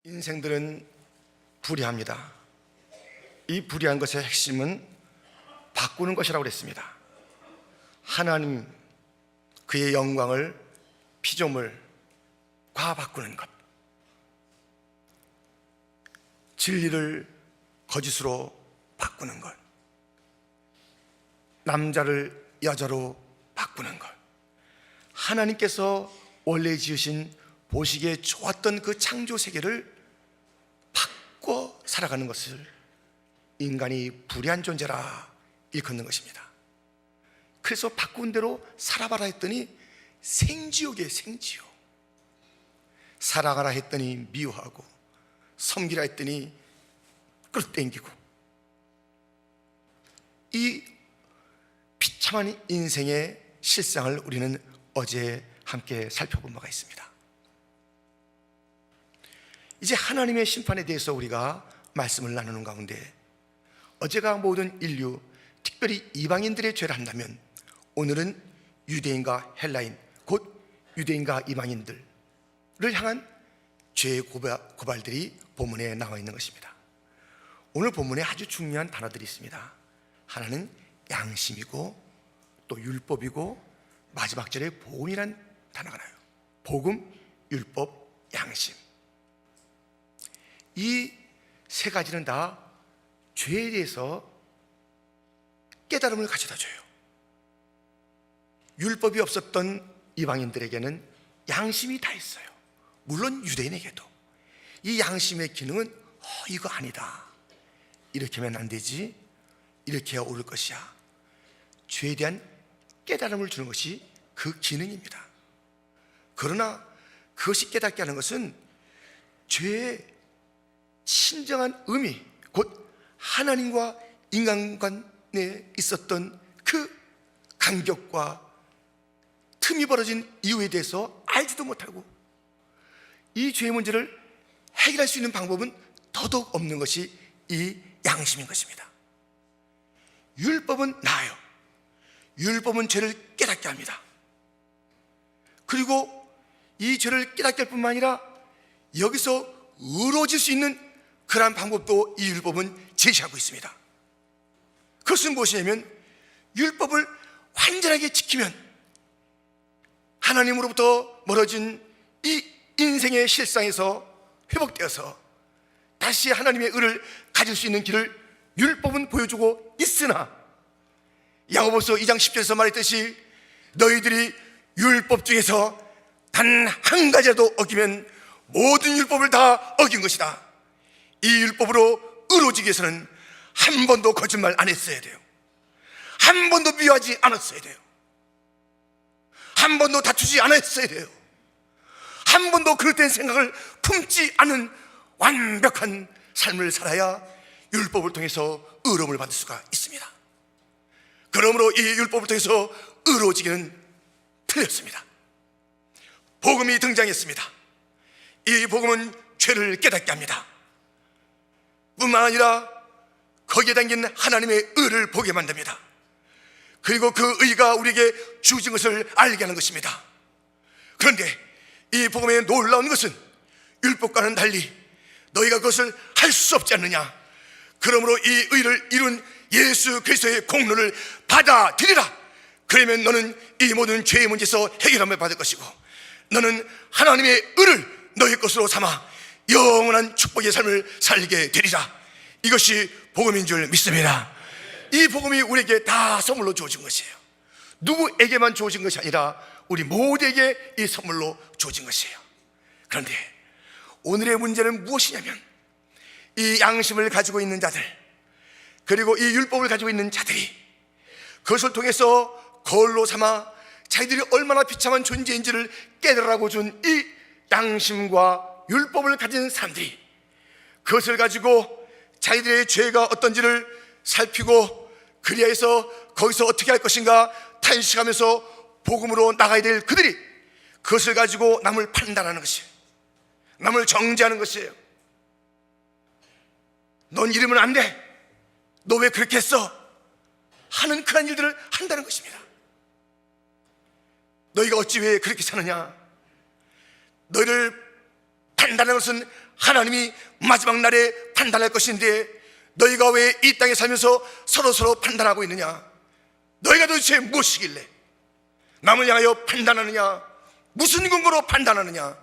인생들은 불의합니다. 이 불의한 것의 핵심은 바꾸는 것이라고 그랬습니다. 하나님, 그의 영광을 피조물과 바꾸는 것, 진리를 거짓으로 바꾸는 것, 남자를 여자로 바꾸는 것, 하나님께서 원래 지으신 보시기에 좋았던 그 창조 세계를 바꿔 살아가는 것을 인간이 불의한 존재라 일컫는 것입니다. 그래서 바꾼 대로 살아봐라 했더니 생지옥이에요. 생지옥. 살아가라 했더니 미워하고, 섬기라 했더니 끌어당기고, 이 비참한 인생의 실상을 우리는 어제 함께 살펴본 바가 있습니다. 이제 하나님의 심판에 대해서 우리가 말씀을 나누는 가운데, 어제가 모든 인류, 특별히 이방인들의 죄를 한다면 오늘은 유대인과 헬라인, 곧 유대인과 이방인들을 향한 죄의 고발들이 본문에 나와 있는 것입니다. 오늘 본문에 아주 중요한 단어들이 있습니다. 하나는 양심이고, 또 율법이고, 마지막 절에 복음이란 단어가 나요. 복음, 율법, 양심. 이 세 가지는 다 죄에 대해서 깨달음을 가져다 줘요. 율법이 없었던 이방인들에게는 양심이 다 있어요. 물론 유대인에게도. 이 양심의 기능은 이거 아니다, 이렇게 하면 안 되지, 이렇게 해야 옳을 것이야, 죄에 대한 깨달음을 주는 것이 그 기능입니다. 그러나 그것이 깨닫게 하는 것은 죄의 진정한 의미, 곧 하나님과 인간 간에 있었던 그 간격과 틈이 벌어진 이유에 대해서 알지도 못하고, 이 죄의 문제를 해결할 수 있는 방법은 더더욱 없는 것이 이 양심인 것입니다. 율법은 나아요. 율법은 죄를 깨닫게 합니다. 그리고 이 죄를 깨닫게 할 뿐만 아니라 여기서 의로워질 수 있는 그러한 방법도 이 율법은 제시하고 있습니다. 그것은 무엇이냐면, 율법을 완전하게 지키면 하나님으로부터 멀어진 이 인생의 실상에서 회복되어서 다시 하나님의 의를 가질 수 있는 길을 율법은 보여주고 있으나, 야고보서 2장 10절에서 말했듯이 너희들이 율법 중에서 단 한 가지라도 어기면 모든 율법을 다 어긴 것이다. 이 율법으로 의로워지기 위해서는 한 번도 거짓말 안 했어야 돼요. 한 번도 미워하지 않았어야 돼요. 한 번도 다투지 않았어야 돼요. 한 번도 그릇된 생각을 품지 않은 완벽한 삶을 살아야 율법을 통해서 의로움을 받을 수가 있습니다. 그러므로 이 율법을 통해서 의로워지기는 틀렸습니다. 복음이 등장했습니다. 이 복음은 죄를 깨닫게 합니다. 뿐만 아니라 거기에 담긴 하나님의 의를 보게 만듭니다. 그리고 그 의가 우리에게 주어진 것을 알게 하는 것입니다. 그런데 이 복음의 놀라운 것은 율법과는 달리 너희가 그것을 할 수 없지 않느냐, 그러므로 이 의를 이룬 예수 그리스도의 공로를 받아들이라. 그러면 너는 이 모든 죄의 문제에서 해결함을 받을 것이고, 너는 하나님의 의를 너희 것으로 삼아 영원한 축복의 삶을 살게 되리라. 이것이 복음인 줄 믿습니다. 이 복음이 우리에게 다 선물로 주어진 것이에요. 누구에게만 주어진 것이 아니라 우리 모두에게 이 선물로 주어진 것이에요. 그런데 오늘의 문제는 무엇이냐면, 이 양심을 가지고 있는 자들, 그리고 이 율법을 가지고 있는 자들이 그것을 통해서 거울로 삼아 자기들이 얼마나 비참한 존재인지를 깨달으라고 준 이 양심과 율법을 가진 사람들이 그것을 가지고 자기들의 죄가 어떤지를 살피고, 그리하여서 거기서 어떻게 할 것인가 탄식하면서 복음으로 나가야 될 그들이 그것을 가지고 남을 판단하는 것이에요. 남을 정죄하는 것이에요. 넌 이러면 안 돼, 너 왜 그렇게 했어 하는 그런 일들을 한다는 것입니다. 너희가 어찌 왜 그렇게 사느냐, 너희를 판단하는 것은 하나님이 마지막 날에 판단할 것인데 너희가 왜 이 땅에 살면서 서로 판단하고 있느냐? 너희가 도대체 무엇이길래 남을 향하여 판단하느냐? 무슨 근거로 판단하느냐?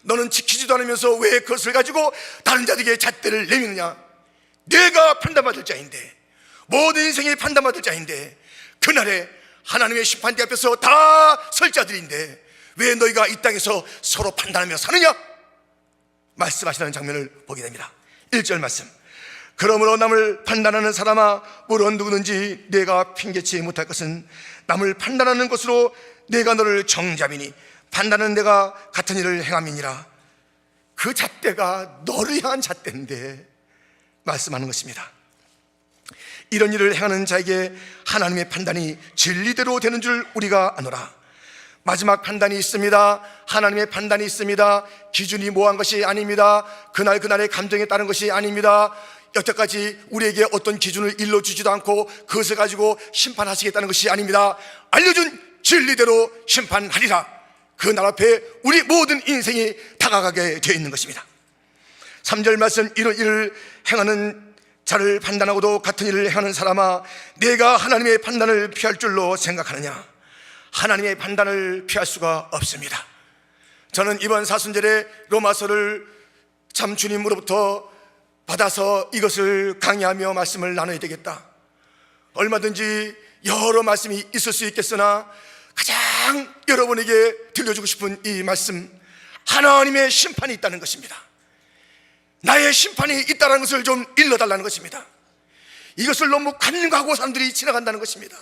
너는 지키지도 않으면서 왜 그것을 가지고 다른 자들에게 잣대를 내미느냐? 내가 판단받을 자인데, 모든 인생이 판단받을 자인데, 그날에 하나님의 심판대 앞에서 다 설 자들인데 왜 너희가 이 땅에서 서로 판단하며 사느냐? 말씀하시는 장면을 보게 됩니다. 1절 말씀, 그러므로 남을 판단하는 사람아, 물론 누구든지 내가 핑계치 못할 것은 남을 판단하는 것으로 내가 너를 정죄함이니 판단은 내가 같은 일을 행함이니라. 그 잣대가 너를 향한 잣대인데 말씀하는 것입니다. 이런 일을 행하는 자에게 하나님의 판단이 진리대로 되는 줄 우리가 아노라. 마지막 판단이 있습니다. 하나님의 판단이 있습니다. 기준이 모호한 것이 아닙니다. 그날의 감정에 따른 것이 아닙니다. 여태까지 우리에게 어떤 기준을 일러주지도 않고 그것을 가지고 심판하시겠다는 것이 아닙니다. 알려준 진리대로 심판하리라. 그 날 앞에 우리 모든 인생이 다가가게 되어 있는 것입니다. 3절 말씀, 이런 일을 행하는 자를 판단하고도 같은 일을 행하는 사람아, 내가 하나님의 판단을 피할 줄로 생각하느냐? 하나님의 판단을 피할 수가 없습니다. 저는 이번 사순절에 로마서를 참 주님으로부터 받아서 이것을 강의하며 말씀을 나눠야 되겠다. 얼마든지 여러 말씀이 있을 수 있겠으나 가장 여러분에게 들려주고 싶은 이 말씀, 하나님의 심판이 있다는 것입니다. 나의 심판이 있다는 것을 좀 일러달라는 것입니다. 이것을 너무 간과하고 사람들이 지나간다는 것입니다.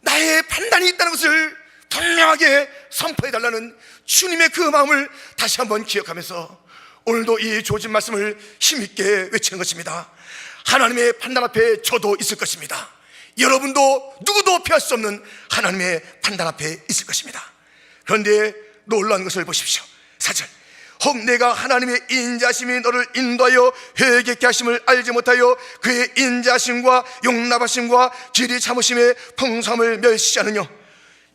나의 판단이 있다는 것을 분명하게 선포해달라는 주님의 그 마음을 다시 한번 기억하면서 오늘도 이 주어진 말씀을 힘있게 외치는 것입니다. 하나님의 판단 앞에 저도 있을 것입니다. 여러분도 누구도 피할 수 없는 하나님의 판단 앞에 있을 것입니다. 그런데 놀라운 것을 보십시오. 4절, 혹 내가 하나님의 인자심이 너를 인도하여 회개케 하심을 알지 못하여 그의 인자심과 용납하심과 길이 참으심의 풍성함을 멸시하지 않으뇨.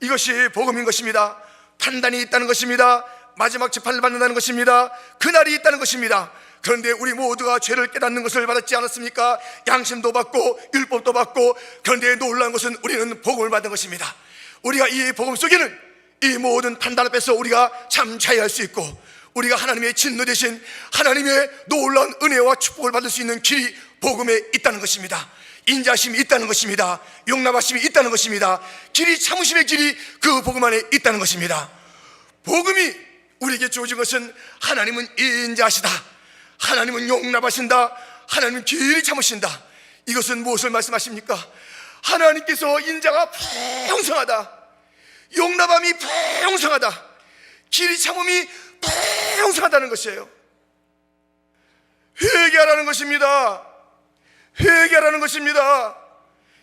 이것이 복음인 것입니다. 판단이 있다는 것입니다. 마지막 재판을 받는다는 것입니다. 그날이 있다는 것입니다. 그런데 우리 모두가 죄를 깨닫는 것을 받았지 않았습니까? 양심도 받고 율법도 받고. 그런데 놀라운 것은 우리는 복음을 받는 것입니다. 우리가 이 복음 속에는 이 모든 판단 앞에서 우리가 참 자유할 수 있고, 우리가 하나님의 진노 대신 하나님의 놀라운 은혜와 축복을 받을 수 있는 길이 복음에 있다는 것입니다. 인자심이 있다는 것입니다. 용납하심이 있다는 것입니다. 길이 참으심의 길이 그 복음 안에 있다는 것입니다. 복음이 우리에게 주어진 것은 하나님은 인자하시다, 하나님은 용납하신다, 하나님은 길이 참으신다. 이것은 무엇을 말씀하십니까? 하나님께서 인자가 풍성하다, 용납함이 풍성하다, 길이 참음이 풍성하다는 것이에요. 회개하라는 것입니다. 회개하라는 것입니다.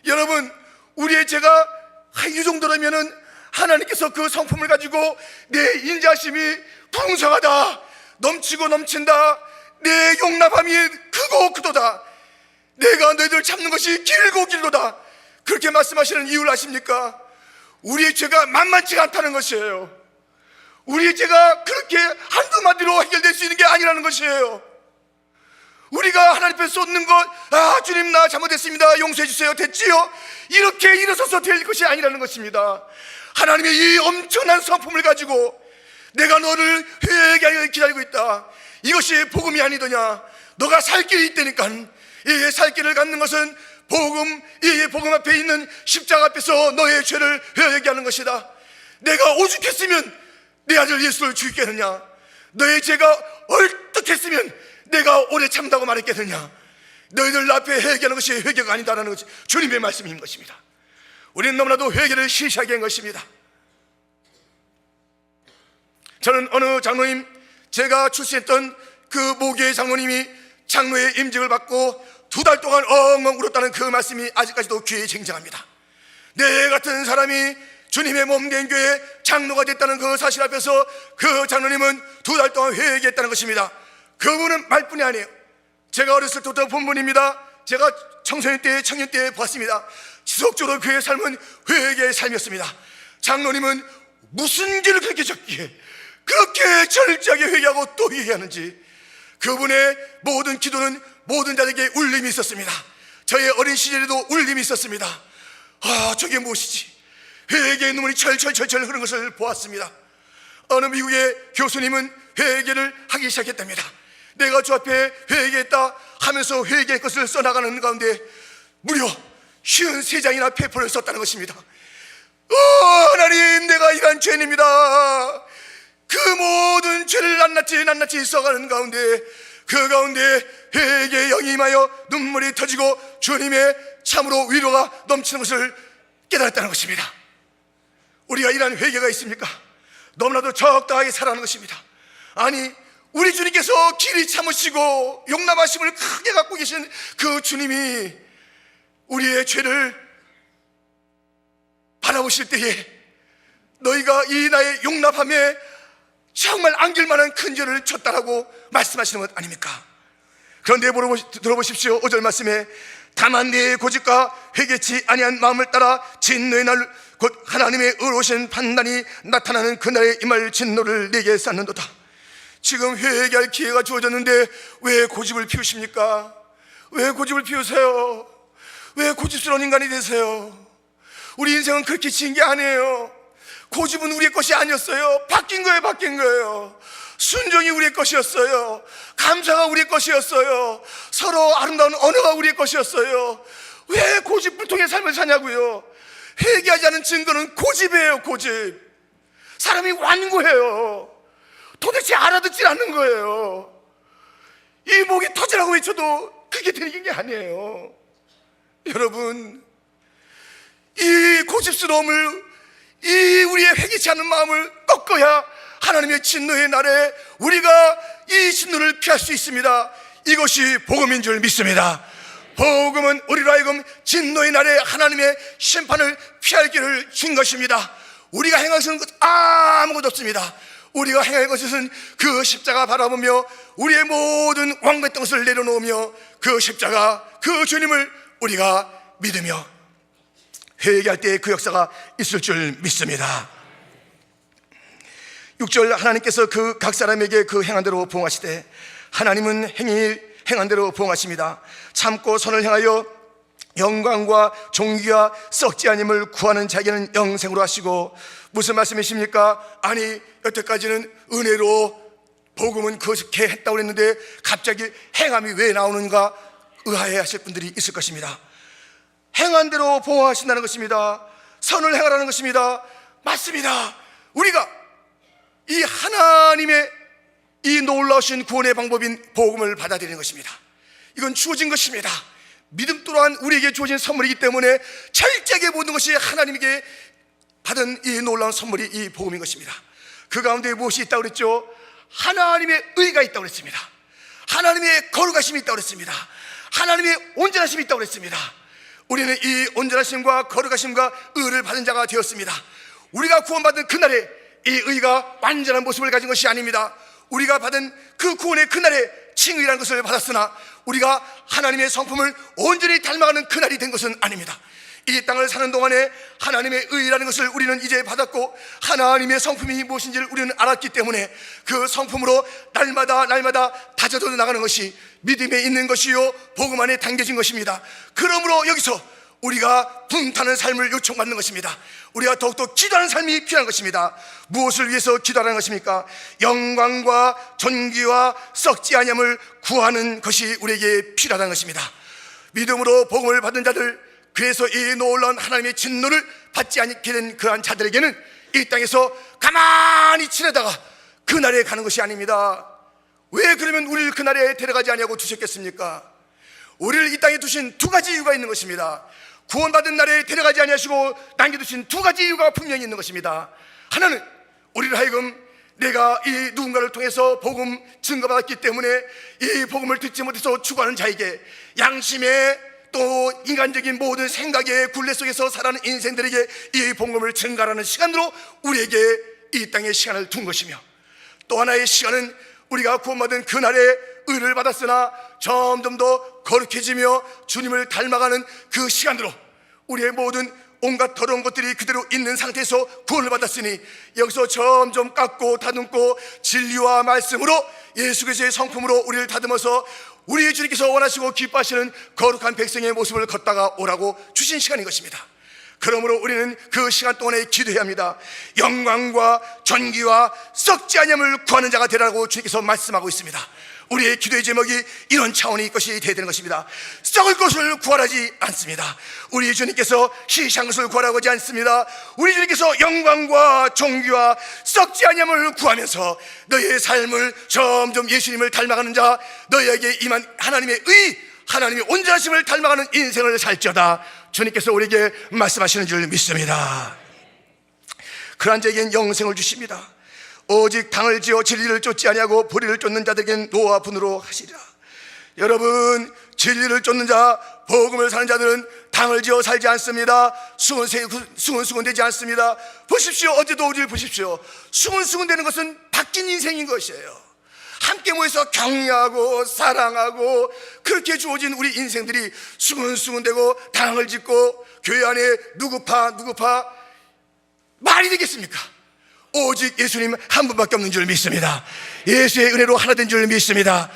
여러분, 우리의 죄가 이 정도라면은 하나님께서 그 성품을 가지고 내 인자심이 풍성하다, 넘치고 넘친다, 내 용납함이 크고 크도다, 내가 너희들 참는 것이 길고 길도다, 그렇게 말씀하시는 이유를 아십니까? 우리의 죄가 만만치가 않다는 것이에요. 우리의 죄가 그렇게 한두 마디로 해결될 수 있는 게 아니라는 것이에요. 우리가 하나님 앞에 쏟는 것, 주님 나 잘못했습니다, 용서해 주세요, 됐지요? 이렇게 일어서서 될 것이 아니라는 것입니다. 하나님의 이 엄청난 성품을 가지고 내가 너를 회개하여 기다리고 있다, 이것이 복음이 아니더냐? 너가 살 길이 있다니까. 이 살 길을 갖는 것은 복음, 이 복음 앞에 있는 십자가 앞에서 너의 죄를 회개하는 것이다. 내가 오죽했으면 내 아들 예수를 죽이겠느냐? 너의 죄가 얼떡했으면 내가 오래 참다고 말했겠느냐? 너희들 앞에 회개하는 것이 회개가 아니다라는 것이 주님의 말씀인 것입니다. 우리는 너무나도 회개를 시시하게 한 것입니다. 저는 어느 장로님, 제가 출세했던 그 모교의 장로님이 장로의 임직을 받고 2달 동안 엉엉 울었다는 그 말씀이 아직까지도 귀에 쟁쟁합니다. 내 같은 사람이 주님의 몸된 교회 장로가 됐다는 그 사실 앞에서 그 장로님은 2달 동안 회개했다는 것입니다. 그분은 말뿐이 아니에요. 제가 어렸을 때부터 본 분입니다. 제가 청소년 때, 청년 때 봤습니다. 지속적으로 그의 삶은 회개의 삶이었습니다. 장로님은 무슨 죄를 그렇게 졌기에 그렇게 철저하게 회개하고 또 회개하는지, 그분의 모든 기도는 모든 자에게 울림이 있었습니다. 저의 어린 시절에도 울림이 있었습니다. 저게 무엇이지? 회개의 눈물이 철철철철 흐르는 것을 보았습니다. 어느 미국의 교수님은 회개를 하기 시작했답니다. 내가 주 앞에 회개했다 하면서 회개의 것을 써나가는 가운데 무려 53장이나 페이퍼를 썼다는 것입니다. 하나님, 내가 이러한 죄인입니다. 그 모든 죄를 낱낱이 써가는 가운데, 그 가운데 회개의 영이 임하여 눈물이 터지고 주님의 참으로 위로가 넘치는 것을 깨달았다는 것입니다. 우리가 이러한 회개가 있습니까? 너무나도 적당하게 살아가는 것입니다. 아니, 우리 주님께서 길이 참으시고 용납하심을 크게 갖고 계신 그 주님이 우리의 죄를 바라보실 때에 너희가 이 나의 용납함에 정말 안길만한 큰 죄를 졌다라고 말씀하시는 것 아닙니까? 그런데 들어보십시오. 5절 말씀에 다만 내 고집과 회개치 아니한 마음을 따라 진노의 날 곧 하나님의 의로우신 판단이 나타나는 그날의 임할 진노를 내게 쌓는도다. 지금 회개할 기회가 주어졌는데 왜 고집을 피우십니까? 왜 고집을 피우세요? 왜 고집스러운 인간이 되세요? 우리 인생은 그렇게 지은 게 아니에요. 고집은 우리의 것이 아니었어요. 바뀐 거예요. 순종이 우리의 것이었어요. 감사가 우리의 것이었어요. 서로 아름다운 언어가 우리의 것이었어요. 왜 고집불통의 삶을 사냐고요? 회개하지 않은 증거는 고집이에요. 고집. 사람이 완고해요. 도대체 알아듣질 않는 거예요. 이 목이 터지라고 외쳐도 그게 되는 게 아니에요. 여러분, 이 고집스러움을, 이 우리의 회개치 않는 마음을 꺾어야 하나님의 진노의 날에 우리가 이 진노를 피할 수 있습니다. 이것이 복음인 줄 믿습니다. 복음은 우리로 하여금 진노의 날에 하나님의 심판을 피할 길을 준 것입니다. 우리가 행할 것은 아무것도 없습니다. 우리가 행할 것은 그 십자가 바라보며 우리의 모든 왕관의 것을 내려놓으며 그 십자가, 그 주님을 우리가 믿으며 회개할 때 그 역사가 있을 줄 믿습니다. 6절, 하나님께서 그 각 사람에게 그 행한 대로 보응하시되 하나님은 행한 대로 보응하십니다. 참고 선을 행하여 영광과 존귀와 썩지 아님을 구하는 자에게는 영생으로 하시고. 무슨 말씀이십니까? 아니, 여태까지는 은혜로 복음은 그렇게 했다고 했는데 갑자기 행함이 왜 나오는가 의아해 하실 분들이 있을 것입니다. 행한 대로 보응하신다는 것입니다. 선을 행하라는 것입니다. 맞습니다. 우리가 이 하나님의 이 놀라우신 구원의 방법인 복음을 받아들이는 것입니다. 이건 주어진 것입니다. 믿음 또한 우리에게 주어진 선물이기 때문에 철저하게 모든 것이 하나님에게 받은 이 놀라운 선물이 이 복음인 것입니다. 그 가운데 무엇이 있다고 그랬죠? 하나님의 의가 있다고 그랬습니다. 하나님의 거룩하심이 있다고 그랬습니다. 하나님의 온전하심이 있다고 그랬습니다. 우리는 이 온전하심과 거룩하심과 의를 받은 자가 되었습니다. 우리가 구원받은 그날에 이 의가 완전한 모습을 가진 것이 아닙니다. 우리가 받은 그 구원의 그날에 칭의라는 것을 받았으나 우리가 하나님의 성품을 온전히 닮아가는 그날이 된 것은 아닙니다. 이 땅을 사는 동안에 하나님의 의라는 것을 우리는 이제 받았고 하나님의 성품이 무엇인지를 우리는 알았기 때문에 그 성품으로 날마다 다져져 나가는 것이 믿음에 있는 것이요 복음 안에 담겨진 것입니다. 그러므로 여기서 우리가 분타는 삶을 요청받는 것입니다. 우리가 더욱더 기도하는 삶이 필요한 것입니다. 무엇을 위해서 기도하는 것입니까? 영광과 존귀와 썩지 아니함을 구하는 것이 우리에게 필요하다는 것입니다. 믿음으로 복음을 받은 자들, 그래서 이 놀라운 하나님의 진노를 받지 않게 된 그러한 자들에게는 이 땅에서 가만히 지내다가 그날에 가는 것이 아닙니다. 왜 그러면 우리를 그날에 데려가지 아니하고 두셨겠습니까? 우리를 이 땅에 두신 두 가지 이유가 있는 것입니다. 구원받은 날에 데려가지 아니하시고 남겨두신 두 가지 이유가 분명히 있는 것입니다. 하나는 우리를 하여금 내가 이 누군가를 통해서 복음 증거받았기 때문에 이 복음을 듣지 못해서 죽어가는 자에게 양심에 또 인간적인 모든 생각의 굴레 속에서 살아가는 인생들에게 이 복음을 증가하는 시간으로 우리에게 이 땅에 시간을 둔 것이며, 또 하나의 시간은 우리가 구원받은 그날에 의를 받았으나 점점 더 거룩해지며 주님을 닮아가는 그 시간으로 우리의 모든 온갖 더러운 것들이 그대로 있는 상태에서 구원을 받았으니 여기서 점점 깎고 다듬고 진리와 말씀으로 예수 그리스도의 성품으로 우리를 다듬어서 우리 주님께서 원하시고 기뻐하시는 거룩한 백성의 모습을 걷다가 오라고 주신 시간인 것입니다. 그러므로 우리는 그 시간 동안에 기도해야 합니다. 영광과 존귀와 썩지 아니함을 구하는 자가 되라고 주님께서 말씀하고 있습니다. 우리의 기도의 제목이 이런 차원의 것이 되어야 되는 것입니다. 썩을 것을 구하지 않습니다. 우리 주님께서 시시한 것을 구하라고 하지 않습니다. 우리 주님께서 영광과 존귀와 썩지 아니함을 구하면서 너희의 삶을 점점 예수님을 닮아가는 자, 너희에게 임한 하나님의 의, 하나님의 온전하심을 닮아가는 인생을 살지어다 주님께서 우리에게 말씀하시는 줄 믿습니다. 그러한 자에겐 영생을 주십니다. 오직 당을 지어 진리를 쫓지 아니하고 불의를 쫓는 자들에겐 노와 분으로 하시리라. 여러분, 진리를 쫓는 자, 복음을 사는 자들은 당을 지어 살지 않습니다. 수근수근되지 않습니다. 보십시오. 어제도 우리를 보십시오. 수근수근되는 것은 바뀐 인생인 것이에요. 함께 모여서 격려하고 사랑하고 그렇게 주어진 우리 인생들이 수근수근되고 당을 짓고 교회 안에 누구파 말이 되겠습니까? 오직 예수님 한 분밖에 없는 줄 믿습니다. 예수의 은혜로 하나 된 줄 믿습니다.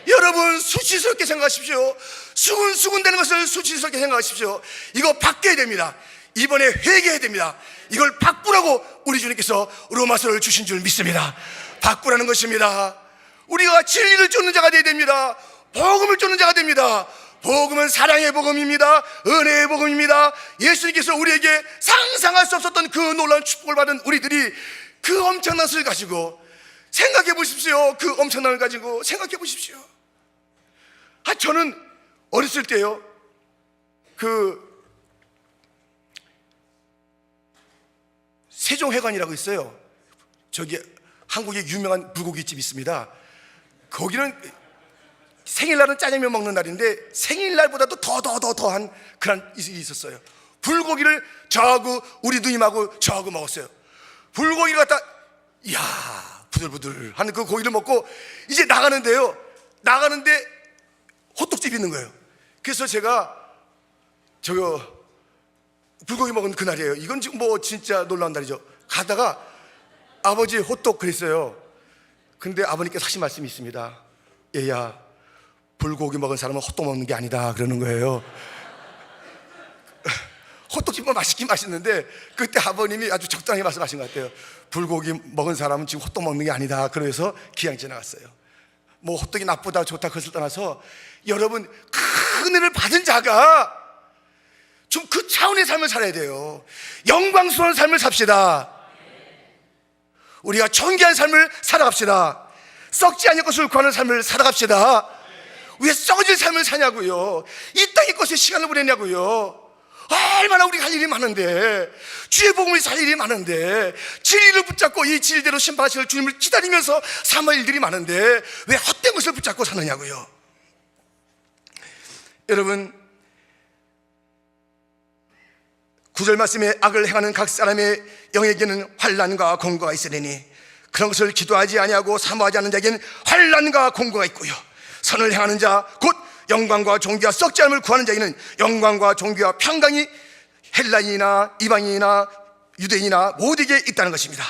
여러분, 수치스럽게 생각하십시오. 수근수근되는 것을 수치스럽게 생각하십시오. 이거 바뀌어야 됩니다. 이번에 회개해야 됩니다. 이걸 바꾸라고 우리 주님께서 로마서를 주신 줄 믿습니다. 바꾸라는 것입니다. 우리가 진리를 쫓는 자가 되어야 됩니다. 복음을 쫓는 자가 됩니다. 복음은 사랑의 복음입니다. 은혜의 복음입니다. 예수님께서 우리에게 상상할 수 없었던 그 놀라운 축복을 받은 우리들이 그 엄청난 것을 가지고 생각해 보십시오. 그 엄청난 걸 가지고 생각해 보십시오. 저는 어렸을 때요, 세종회관이라고 있어요. 저기 한국에 유명한 불고기집이 있습니다. 거기는 생일날은 짜장면 먹는 날인데 생일날보다도 더한 그런 일이 있었어요. 불고기를 저하고 우리 누님하고 저하고 먹었어요. 불고기를 갖다 이야 부들부들한 그 고기를 먹고 이제 나가는데요, 나가는데 호떡집이 있는 거예요. 그래서 제가 불고기 먹은 그날이에요. 이건 지금 뭐 진짜 놀라운 날이죠. 가다가 아버지 호떡 그랬어요. 근데 아버님께서 하신 말씀이 있습니다. 얘야, 불고기 먹은 사람은 호떡 먹는 게 아니다 그러는 거예요. 호떡집은 맛있긴 맛있는데 그때 아버님이 아주 적당히 말씀하신 것 같아요. 불고기 먹은 사람은 지금 호떡 먹는 게 아니다. 그래서 기양 지나갔어요. 뭐 호떡이 나쁘다 좋다 그것을 떠나서 여러분, 큰 은혜를 받은 자가 좀 그 차원의 삶을 살아야 돼요. 영광스러운 삶을 삽시다. 우리가 존귀한 삶을 살아갑시다. 썩지 않을 것을 구하는 삶을 살아갑시다. 왜 썩어질 삶을 사냐고요? 이 땅의 것에 시간을 보내냐고요? 얼마나 우리가 할 일이 많은데, 주의 복음을 살 일이 많은데, 진리를 붙잡고 이 진리대로 심판하실 주님을 기다리면서 삼할 일들이 많은데 왜 헛된 것을 붙잡고 사느냐고요? 여러분, 9절 말씀에 악을 행하는 각 사람의 영에게는 환난과 공고가 있으리니 그런 것을 기도하지 아니하고 사모하지 않는 자에게는 환난과 공고가 있고요, 선을 행하는 자 곧 영광과 존귀와 썩지 않음을 구하는 자에게는 영광과 존귀와 평강이 헬라인이나 이방인이나 유대인이나 모두에게 있다는 것입니다.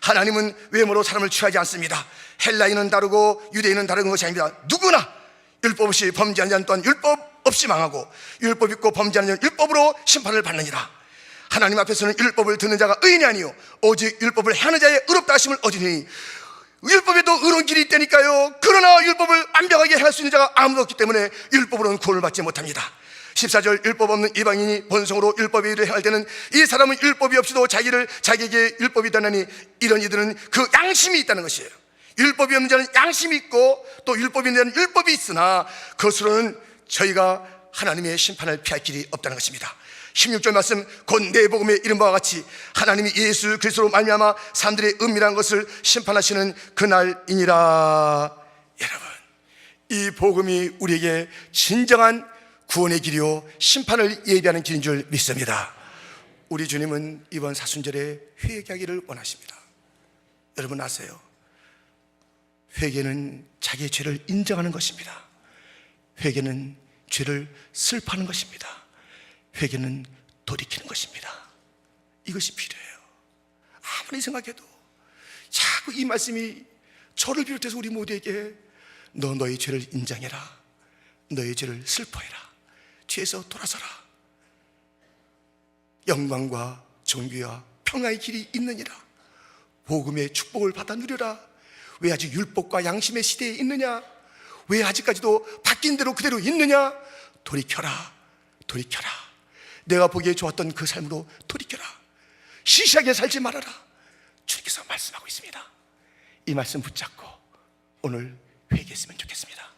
하나님은 외모로 사람을 취하지 않습니다. 헬라인은 다르고 유대인은 다른 것이 아닙니다. 누구나 율법 없이 범죄하는 자는 또한 율법 없이 망하고 율법 있고 범죄하는 자는 율법으로 심판을 받느니라. 하나님 앞에서는 율법을 듣는 자가 의인이 아니요 오직 율법을 행하는 자의 의롭다 하심을 얻으니, 율법에도 의로운 길이 있다니까요. 그러나 율법을 완벽하게 행할 수 있는 자가 아무도 없기 때문에 율법으로는 구원을 받지 못합니다. 14절, 율법 없는 이방인이 본성으로 율법의 일을 행할 때는 이 사람은 율법이 없이도 자기에게 율법이 있다니 이런 이들은 그 양심이 있다는 것이에요. 율법이 없는 자는 양심이 있고 또 율법이 있는 자는 율법이 있으나 그것으로는 저희가 하나님의 심판을 피할 길이 없다는 것입니다. 16절 말씀, 곧 내 복음에 이른 바와 같이 하나님이 예수 그리스도로 말미암아 사람들의 은밀한 것을 심판하시는 그날이니라. 여러분, 이 복음이 우리에게 진정한 구원의 길이요 심판을 예비하는 길인 줄 믿습니다. 우리 주님은 이번 사순절에 회개하기를 원하십니다. 여러분 아세요? 회개는 자기의 죄를 인정하는 것입니다. 회개는 죄를 슬퍼하는 것입니다. 회개는 돌이키는 것입니다. 이것이 필요해요. 아무리 생각해도 자꾸 이 말씀이 저를 비롯해서 우리 모두에게 너의 죄를 인정해라, 너의 죄를 슬퍼해라, 죄에서 돌아서라, 영광과 정죄와 평화의 길이 있느니라, 복음의 축복을 받아 누려라. 왜 아직 율법과 양심의 시대에 있느냐? 왜 아직까지도 바뀐 대로 그대로 있느냐? 돌이켜라, 돌이켜라. 내가 보기에 좋았던 그 삶으로 돌이켜라. 시시하게 살지 말아라. 주님께서 말씀하고 있습니다. 이 말씀 붙잡고 오늘 회개했으면 좋겠습니다.